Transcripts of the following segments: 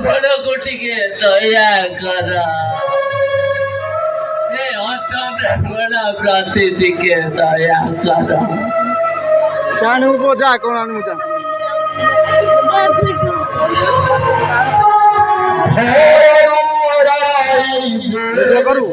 বড় কুটিকে দয়া করা ব্রাহ্মণ প্রতিদিকে দয়া করা জানু বোঝা কোন আনুজা কरू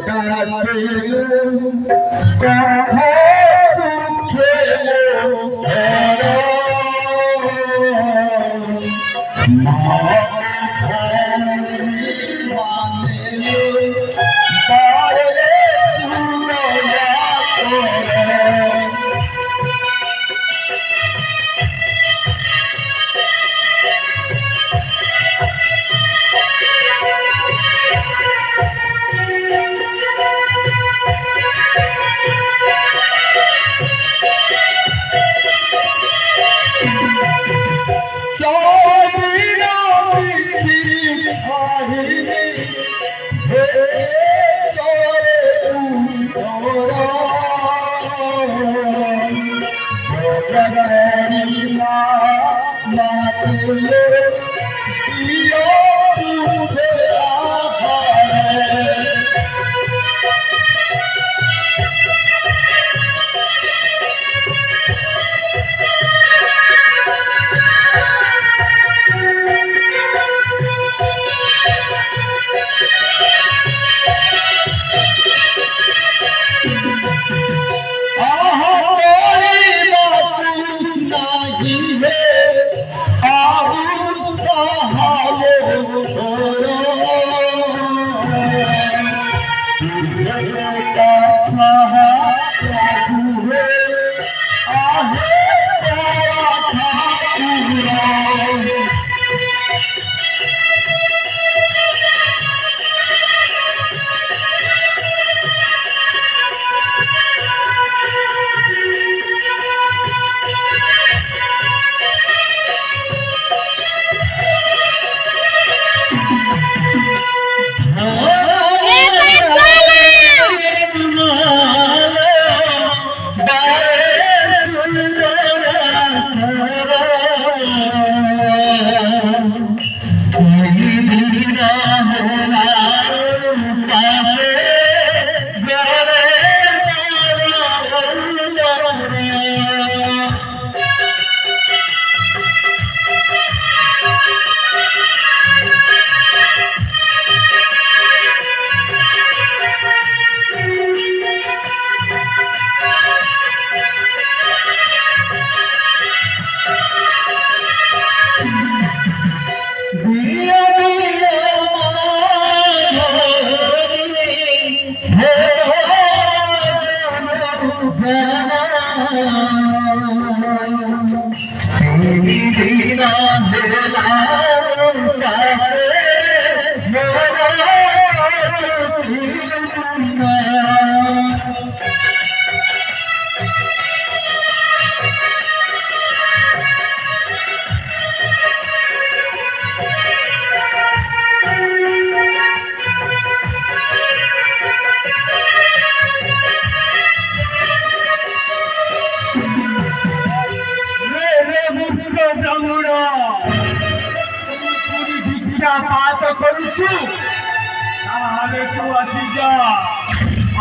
ଆସିଯା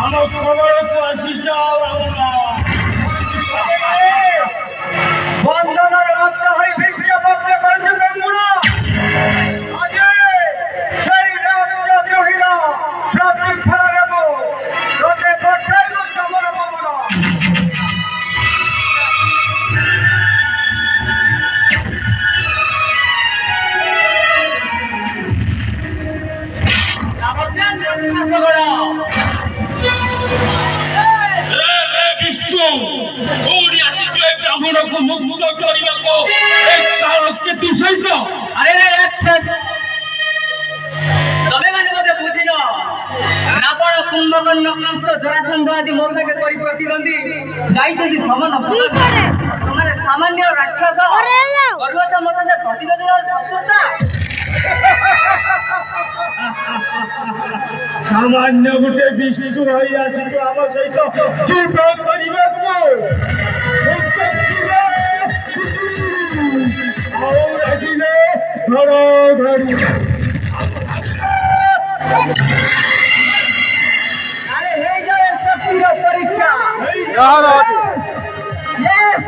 ଆମ ଖବରକୁ ଆସିଯାଅ ବନ୍ଧନରେ ଭକ୍ତ ହୋଇ ଭିକ୍ରିୟ ଭକ୍ତ କରିଛୁ ବେଙ୍ଗୁଣ ଆଜି ସେଇ ରାଜ୍ୟଦ୍ରୋହୀର ପ୍ରତିଫଳ ନେବ ତୋତେ ପଠାଇବ ଚମର ପବନ ବିଷ୍ଣୁ କୋଉଠି ଆସିଛୁ ଏ ବ୍ରାହ୍ମଣକୁ ମୁକ୍ତ କରିବାକୁ ଏ କାଳ କେତୁ ସହିତ अरे राक्षस तमे माने मते बुझिन रावण कुंभकर्ण कंस जरासंध आदि मो संगे करी प्रतिद्वंदी जाइछन्ती समन तमे सामान्य राक्षस गरुच मो संगे प्रतिद्वंदी शत्रुता सामान्य गोटे विष्णु होई ଆସିଛୁ ଆମ ସହିତ ଯୁଦ୍ଧ କରିବାକୁ ଆଉ ରାଜିଲେ ଘର ଘରୁ अरे हे जाए शक्तिर परीक्षा यार Yes!